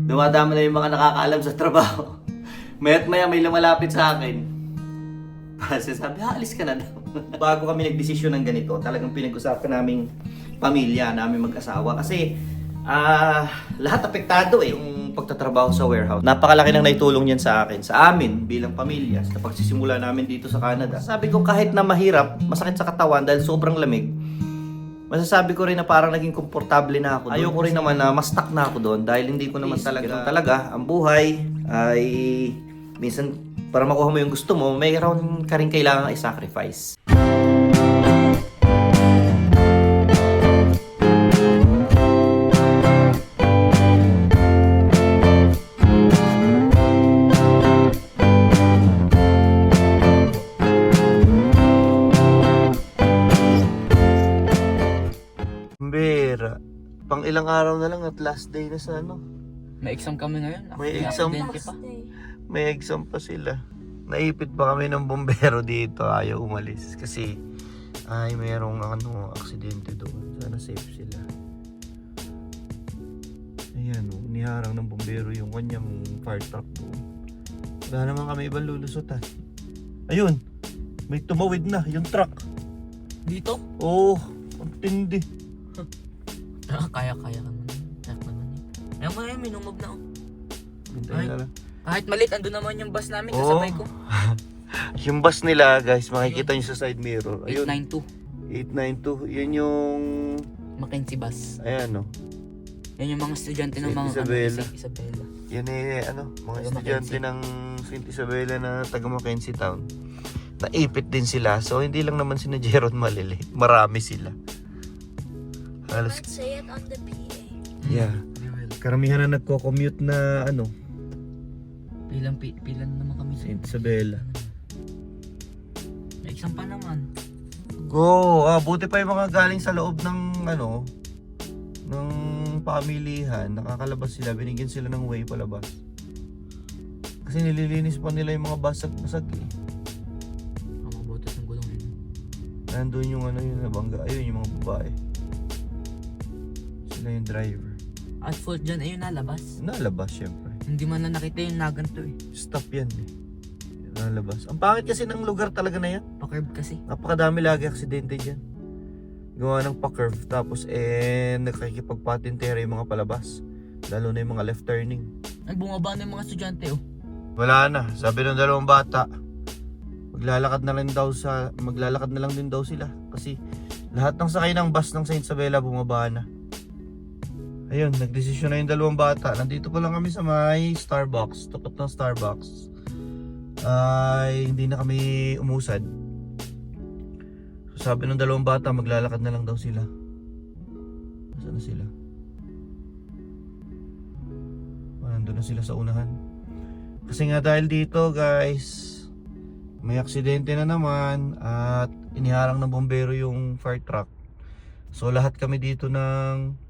Dumadami na yung mga nakakaalam sa trabaho. Maya't maya may lumalapit sa akin. Kasi sabi, alis ka na daw. Bago kami nagdesisyon ng ganito, talagang pinag-usapan naming pamilya, namin mag-asawa. Kasi lahat apektado eh. Yung pagtatrabaho sa warehouse. Napakalaki nang naitulong yan sa akin, sa amin bilang pamilya. Sa pagsisimula namin dito sa Canada. Sabi ko kahit na mahirap, masakit sa katawan dahil sobrang lamig, masasabi ko rin na parang naging komportable na ako. Ayoko rin naman na ma-stuck na ako doon dahil hindi ko naman talaga ang buhay ay minsan para makuha mo yung gusto mo, mayroon ka rin kailangan i-sacrifice. Bera, pang ilang araw na lang at last day na sa ano. May exam kami ngayon. May exam pa. May exam pa sila. Naipit pa kami ng bombero dito, ayaw umalis kasi ay mayroong aksidente doon. Sana safe sila. Ayan, niharang ng bombero yung kanyang fire truck doon. Wala naman kami ibang lulusutan. Ayun, may tumawid na yung truck. Dito? Oo, ang tindi. Kaya naman. Kaya naman yun. Ayaw mo na yun, minumog na. Hintayin na lang. Kahit maliit, andun naman yung bus namin, Oo. kasabay ko. Yung bus nila, guys, makikita nyo sa side mirror. Ayun, 892. 892. Yan yung... Mackenzie bus. Ayan, no. Yan yung mga estudyante ng Saint mga Isabela. Isabela. Yan mga Taga estudyante Mackenzie. ng Saint Isabela na taga Mackenzie Town. Naipit din sila. So, hindi lang naman sina Jeron malili. Marami sila. Halos, Let's say it on the PA. yeah. Karamihan na nagko-commute na Pilan naman kami sa Saint Isabela. May exam pa naman. Go! Buti pa yung mga galing sa loob ng ng pamilihan. Nakakalabas sila. Binigyan sila ng way palabas. Kasi nililinis pa nila yung mga basag-basag eh. Ang mabutas ng gulong yun. Nandun yung yung nabangga. Ayun yung mga babae. Sila yung driver. At fault dyan, ayun nalabas. Nalabas syempre. Hindi man na nakita yung naganto eh. Stop yan eh. Nalabas. Ang pangit kasi ng lugar talaga na yan. Pa-curve kasi. Napakadami lagi aksidente dyan. Gawa ng pa-curve. Tapos nakikipagpatintera yung mga palabas. Lalo na yung mga left turning. Ay, bumaba na yung mga estudyante oh. Wala na. Sabi ng dalawang bata, maglalakad na lang din daw sila. Kasi lahat ng sakay ng bus ng Saint Isabela bumaba na. Ayun, nagdesisyon na yung dalawang bata. Nandito pa lang kami sa may Starbucks. Tapat ng Starbucks. Ay, hindi na kami umusad. So, sabi ng dalawang bata, maglalakad na lang daw sila. Nasaan na sila? Nandun na sila sa unahan. Kasi nga dahil dito guys, may aksidente na naman at iniharang ng bombero yung fire truck. So lahat kami dito ng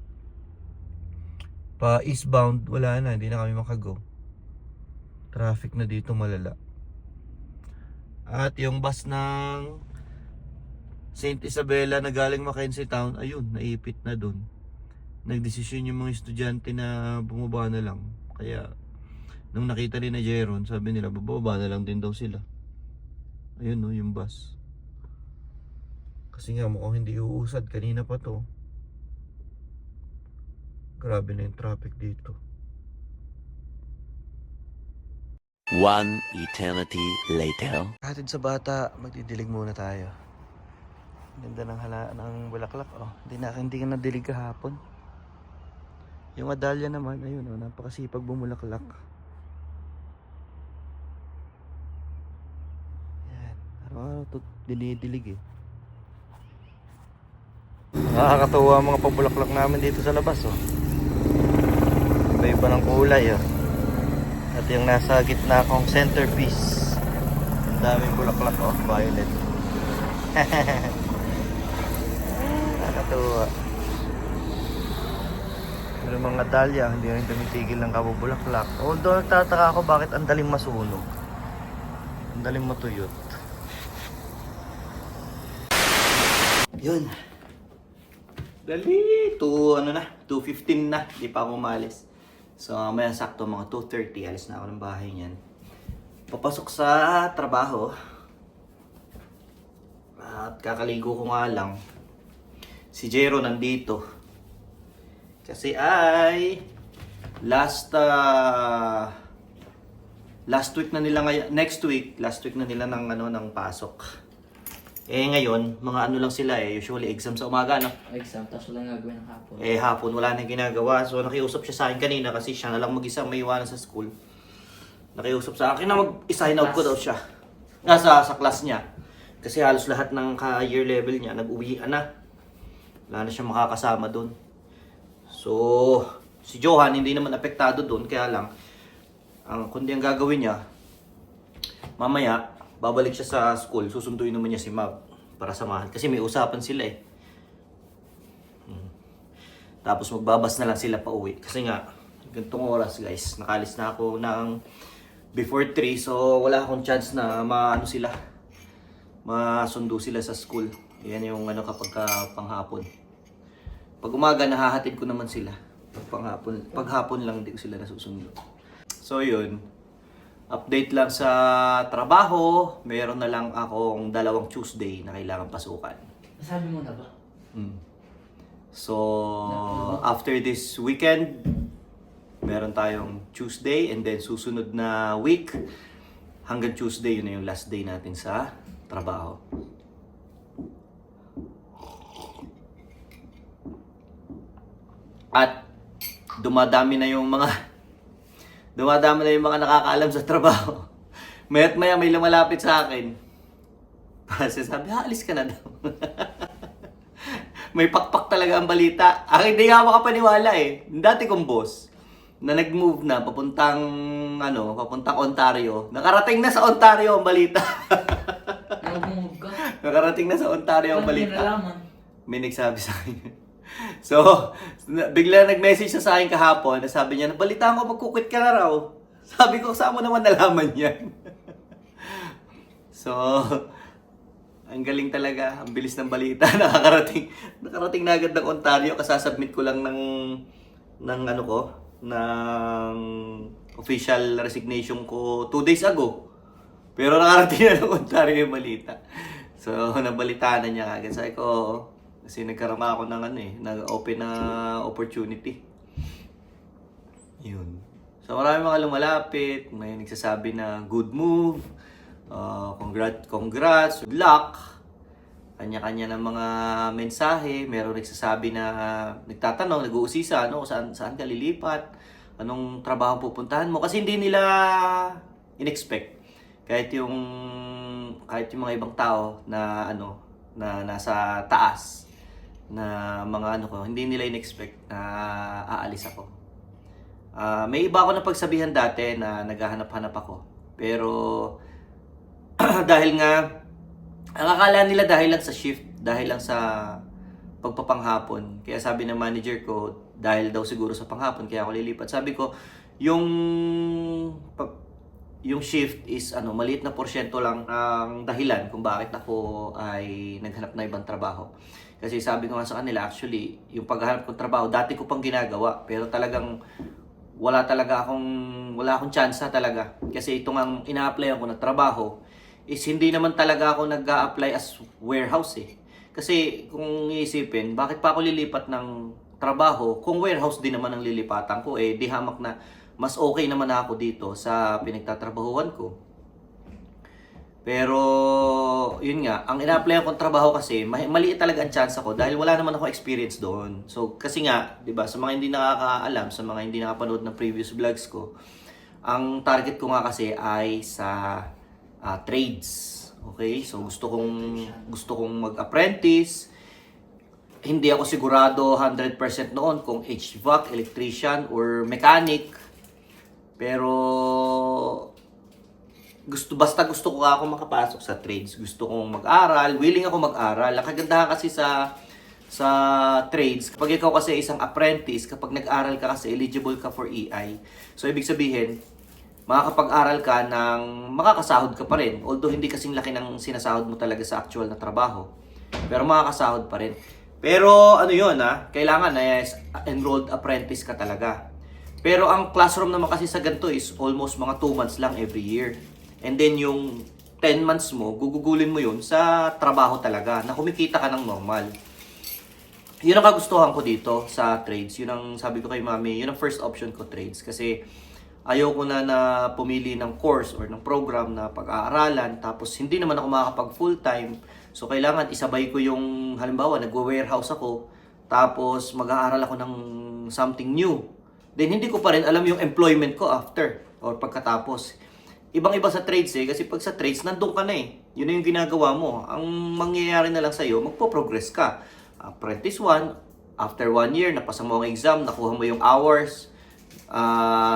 pa eastbound, wala na, hindi na kami makago. Traffic na dito malala. At yung bus ng Saint Isabela na galing Mackenzie Town, ayun, naipit na dun. Nagdesisyon yung mga estudyante na bumaba na lang. Kaya nung nakita ni na Jeron, sabi nila bababa na lang din daw sila. Ayun no, yung bus. Kasi nga mukhang hindi uusad, kanina pa to. Grabe na yung traffic dito. One eternity later. Hatid sa bata, magdidilig muna tayo. Ganda ng ng bulaklak, oh. Hindi ka nadilig kahapon. Yung adalya naman, ayun, oh, napakasipag bumulaklak. Yan, araw-araw to dinidilig eh. Nakakatuwa ang mga pabulaklak namin dito sa labas, oh. Iba-iba ng kulay, oh. At yung nasa gitna kong centerpiece, ang daming bulaklak, oh, violet. Nakakatuwa. Pero mga dahlia, hindi rin tumitigil ng kabubulaklak. Although nagtataka ako bakit ang daling masunog. Ang daling matuyot. Yun. Dali! 2:15 na. Di pa ako umalis. So, may sakto mga 2:30, alis na ako ng bahay niyan. Papasok sa trabaho. At kakaligo ko nga lang. Si Jero nandito. Kasi ay last week na nila ngayon, next week, last week na nila ng pasok. Ngayon, mga ano lang sila usually exam sa umaga, no? Exam, tapos wala gagawin ng hapon. Hapon wala nang ginagawa. So nakiusap siya sa akin kanina kasi siya na lang mag-isa may iwanan sa school. Nakiusap sa akin na mag-sign out ko daw siya. Sa class niya. Kasi halos lahat ng ka-year level niya nag-uwian na. Wala na siyang makakasama doon. So, si Johan hindi naman apektado doon, kaya lang kundi ang gagawin niya, mamaya babalik siya sa school, susunduin naman niya si Mag para samahan kasi may usapan sila Tapos magbabas na lang sila pa uwi kasi nga ganitong oras guys, nakalis na ako ng before 3, so wala akong chance na masundo sila sa school. Yan yung kapag panghapon. Pag umaga nahahatid ko naman sila. Pag hapon lang hindi ko sila nasusundo. So yun, update lang sa trabaho. Meron na lang akong 2 Tuesday na kailangan pasukan. Nasabi mo na ba? So, after this weekend, meron tayong Tuesday and then susunod na week, hanggang Tuesday, yun na yung last day natin sa trabaho. At dumadami na yung mga nakakaalam sa trabaho. Maya't maya may lumalapit sa akin. Kasi sabi, alis ka na daw. May pakpak talaga ang balita. Hindi nga makapaniwala Dati kong boss, na nag-move na papuntang Ontario. Nakarating na sa Ontario ang balita. Nag-move ka? Nakarating na sa Ontario ang balita. Nalaman? May nagsabi sa akin. So, bigla nag-message siya sa akin kahapon. Sabi niya, nabalitaan ko magkukwit ka na raw. Sabi ko, saan mo naman nalaman yan? So, ang galing talaga. Ang bilis ng balita. Nakarating na agad ng Ontario. Kasasubmit ko lang ng official resignation ko 2 days ago. Pero nakarating na ng Ontario yung balita. So, nabalitaan na niya agad. Sabi ko, kasi nagkaroon ako ng nag-open na opportunity. Yun. So marami mga lumalapit, may nagsasabi na good move, congrats, good luck. Kanya-kanya ng mga mensahe, meron nagsasabi na nagtatanong, nag-uusisa, saan ka lilipat, anong trabaho pupuntahan mo, kasi hindi nila in-expect. Kahit yung mga ibang tao na na nasa taas na mga hindi nila in-expect na aalis ako. May iba ako na pagsabihan dati na naghahanap-hanap ako. Pero dahil nga ang akala nila dahil lang sa shift, dahil lang sa pagpapanghapon. Kaya sabi ng manager ko, dahil daw siguro sa panghapon kaya ako lilipat. Sabi ko, yung shift is maliit na porsyento lang ang dahilan kung bakit ako ay naghanap na ibang trabaho. Kasi sabi ko nga sa kanila, actually, yung paghahanap kong trabaho, dati ko pang ginagawa, pero talagang wala akong tsansa talaga. Kasi itong ang ina-applyan ko na trabaho is hindi naman talaga ako nag-a-apply as warehouse Kasi kung iisipin, bakit pa ako lilipat ng trabaho kung warehouse din naman ang lilipatan ko, di hamak na mas okay naman ako dito sa pinagtatrabahuan ko. Pero, yun nga, ang ina-applyan kong trabaho kasi, maliit talaga ang chance ko dahil wala naman ako experience doon. So, kasi nga, di ba, sa mga hindi nakakaalam, sa mga hindi nakapanood ng previous vlogs ko, ang target ko nga kasi ay sa trades. Okay? So, gusto kong mag-apprentice. Hindi ako sigurado 100% noon kung HVAC, electrician, or mechanic. Pero basta gusto ko ako makapasok sa trades. Gusto kong mag-aral, willing ako mag-aral. Ang kagandahan kasi sa trades, kapag ikaw kasi isang apprentice, kapag nag-aral ka kasi eligible ka for EI. So ibig sabihin, makakapag-aral ka ng makakasahod ka pa rin. Although hindi kasing laki ng sinasahod mo talaga sa actual na trabaho. Pero makakasahod pa rin. Pero yun kailangan na enrolled apprentice ka talaga. Pero ang classroom naman kasi sa ganito is almost mga 2 months lang every year. And then yung 10 months mo, gugugulin mo yun sa trabaho talaga, na kumikita ka ng normal. Yun ang kagustuhan ko dito sa trades. Yun ang sabi ko kay mami, yun ang first option ko, trades. Kasi ayoko na pumili ng course or ng program na pag-aaralan, tapos hindi naman ako makakapag full time. So kailangan isabay ko yung, halimbawa nagwo-warehouse ako, tapos mag-aaral ako ng something new. Then hindi ko pa rin alam yung employment ko after or pagkatapos. Ibang-iba sa trades kasi pag sa trades nandun ka na Yun na yung ginagawa mo. Ang mangyayari na lang sa'yo, magpo-progress ka. Apprentice 1, after 1 year, napasa mo ang exam, nakuha mo yung hours,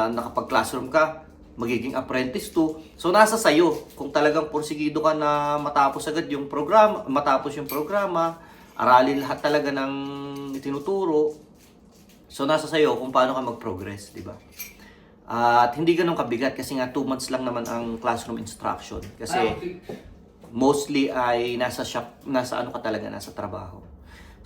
nakapag-classroom ka, magiging apprentice 2. So nasa sayo kung talagang porsigido ka na matapos agad yung programa, aralin lahat talaga ng itinuturo. So nasa sayo kung paano ka mag-progress, di ba? At hindi ganun kabigat kasi nga 2 months lang naman ang classroom instruction. Kasi mostly ay nasa shop, nasa trabaho.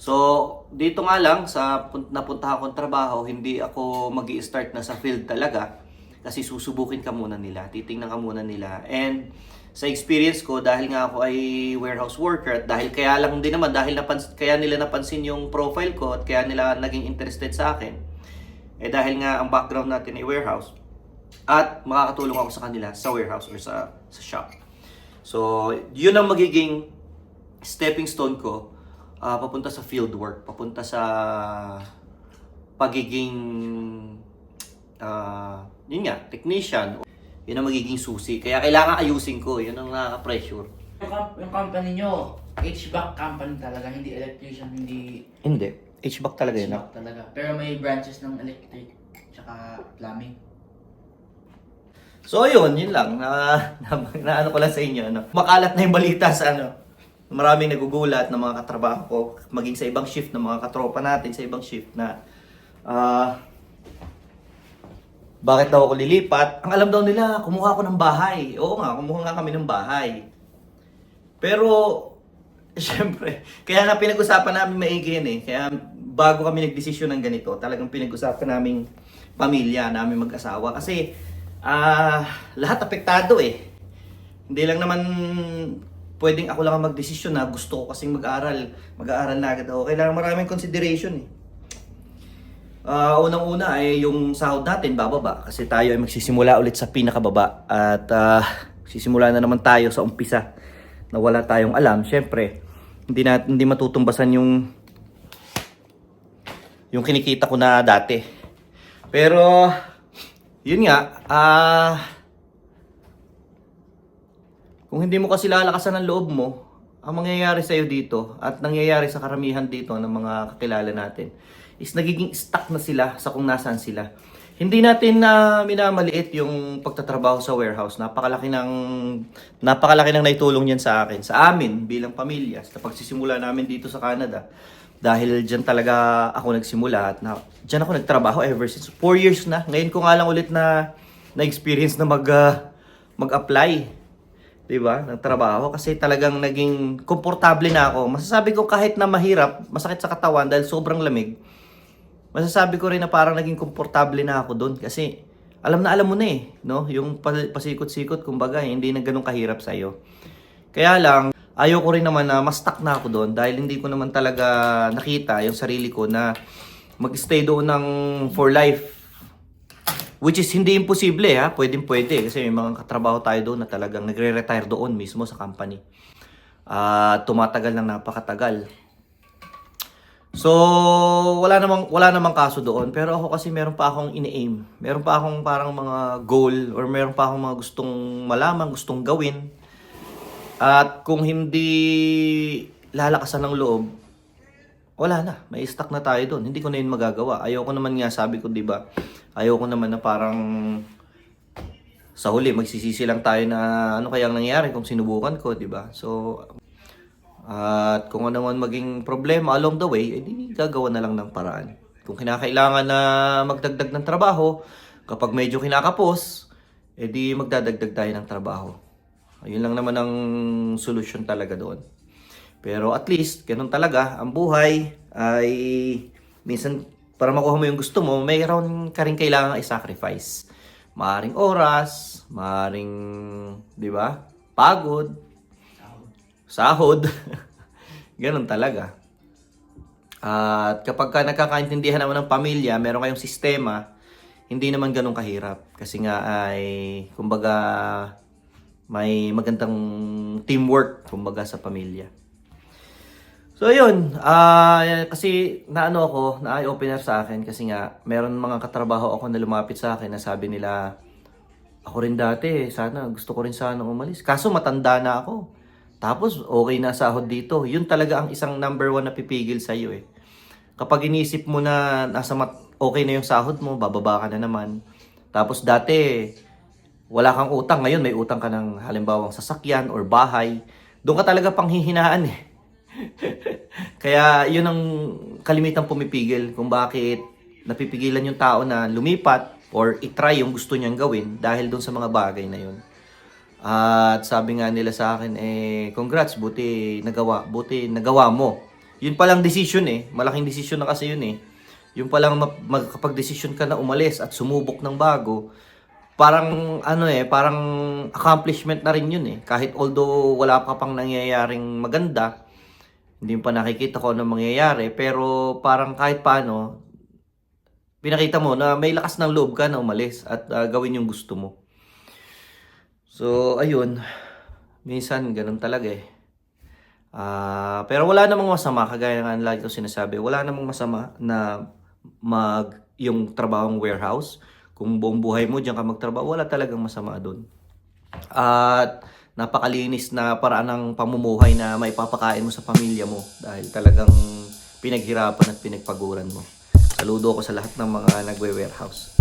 So, dito nga lang sa napuntahan kong trabaho, hindi ako magi-start na sa field talaga kasi susubukin ka muna nila, titingnan ka muna nila. And sa experience ko, dahil nga ako ay warehouse worker at dahil kaya lang din naman, kaya nila napansin yung profile ko at kaya nila naging interested sa akin, dahil nga ang background natin ay warehouse at makakatulong ako sa kanila sa warehouse or sa shop. So, yun ang magiging stepping stone ko papunta sa field work, papunta sa pagiging yun nga, technician. Yun ang magiging susi. Kaya kailangan ayusin ko. Yun ang nakaka-pressure. Yung company nyo, HVAC company talaga, hindi electrician, hindi Hindi. HVAC talaga yun. HVAC talaga. Pero may branches ng electric, tsaka plumbing. So yun lang. Ano ko lang sa inyo. Makalat na yung balita sa maraming nagugulat ng mga katrabaho ko, maging sa ibang shift ng mga katropa natin sa ibang shift na bakit daw ako lilipat? Ang alam daw nila, kumuha ako ng bahay. Oo nga, kumuha nga kami ng bahay. Pero, syempre, kaya nga pinag-usapan namin maigi yan Kaya bago kami nagdesisyon ng ganito, talagang pinag-usapan namin pamilya, namin mag-asawa. Kasi, lahat apektado Hindi lang naman pwedeng ako lang ang magdesisyon na gusto ko kasing mag-aaral na agad ako. Kailangan maraming consideration Unang-una ay yung sahod natin bababa kasi tayo ay magsisimula ulit sa pinakababa at sisimula na naman tayo sa umpisa na wala tayong alam. Syempre, hindi matutumbasan yung kinikita ko na dati. Pero yun nga, kung hindi mo kasi lalakasan ang loob mo, ang mangyayari sa'yo dito at nangyayari sa karamihan dito ng mga kakilala natin is nagiging stuck na sila sa kung nasaan sila. Hindi natin na minamaliit yung pagtatrabaho sa warehouse. Napakalaki ng naitulong niyan sa akin, sa amin bilang pamilya, sa pagsisimula namin dito sa Canada. Dahil diyan talaga ako nagsimula at diyan ako nagtrabaho ever since 4 years na. Ngayon ko nga lang ulit na experience na mag-apply, 'di ba? Ng trabaho kasi talagang naging komportable na ako. Masasabi ko kahit na mahirap, masakit sa katawan dahil sobrang lamig. Masasabi ko rin na parang naging komportable na ako doon kasi alam mo na no? Yung pasikot-sikot kumbaga, hindi na ganoon kahirap sa iyo. Kaya lang ayoko rin naman na ma-stuck na ako doon dahil hindi ko naman talaga nakita yung sarili ko na mag-stay doon ng for life. Which is hindi imposible pwede kasi may mga katrabaho tayo doon na talagang nagre-retire doon mismo sa company. Tumatagal ng napakatagal. So, wala namang kaso doon. Pero ako kasi meron pa akong ini-aim. Meron pa akong parang mga goal or meron pa akong mga gustong malaman, gustong gawin. At kung hindi lalakasan ng loob, wala na. May stuck na tayo doon. Hindi ko na yun magagawa. Ayoko naman nga, sabi ko, di ba? Ayoko naman na parang sa huli, magsisisi lang tayo na ano kayang nangyari kung sinubukan ko, di ba? So, at kung ano man maging problema along the way, edi gagawa na lang ng paraan. Kung kinakailangan na magdagdag ng trabaho, kapag medyo kinakapos, edi magdadagdag tayo ng trabaho. Ayun lang naman ang solusyon talaga doon. Pero at least, ganun talaga, ang buhay ay minsan para makuha mo yung gusto mo, mayroon ka rin kailangan i-sacrifice. Maaring oras, maaring, di ba? Pagod, sahod. Ganun talaga. At kapag ka nagkakaintindihan naman ng pamilya, meron kayong sistema, hindi naman ganun kahirap. Kasi nga ay, kumbaga, may magandang teamwork, kumbaga, sa pamilya. So, yun. Kasi naano ako, na-eye-opener sa akin kasi nga, meron mga katrabaho ako na lumapit sa akin na sabi nila, ako rin dati, sana, gusto ko rin sana umalis. Kaso matanda na ako. Tapos, okay na sahod dito. Yun talaga ang isang number 1 na pipigil sa'yo eh. Kapag inisip mo na okay na yung sahod mo, bababa ka na naman. Tapos dati, wala kang utang. Ngayon, may utang ka ng halimbawang sasakyan or bahay. Doon ka talaga panghihinaan eh. Kaya yun ang kalimitang pumipigil kung bakit napipigilan yung tao na lumipat or itry yung gusto niyang gawin dahil doon sa mga bagay na yun. At sabi nga nila sa akin, congrats, buti nagawa mo. Yun palang decision eh. Malaking decision na kasi yun eh. Yung palang magkapag-decision ka na umalis at sumubok ng bago, parang parang accomplishment na rin yun eh. Kahit although wala ka pang nangyayaring maganda, hindi mo pa nakikita ko ano mangyayari, pero parang kahit paano, pinakita mo na may lakas ng loob ka na umalis at gawin yung gusto mo. So, ayun. Minsan, ganun talaga eh. Pero wala namang masama, kagaya nga lagi ko sinasabi, wala namang masama na yung trabahong warehouse. Kung buong buhay mo diyan ka magtrabaho, wala talagang masama doon. At napakalinis na paraan ng pamumuhay na maipapakain mo sa pamilya mo dahil talagang pinaghirapan at pinagpaguran mo. Saludo ko sa lahat ng mga nagwe-warehouse.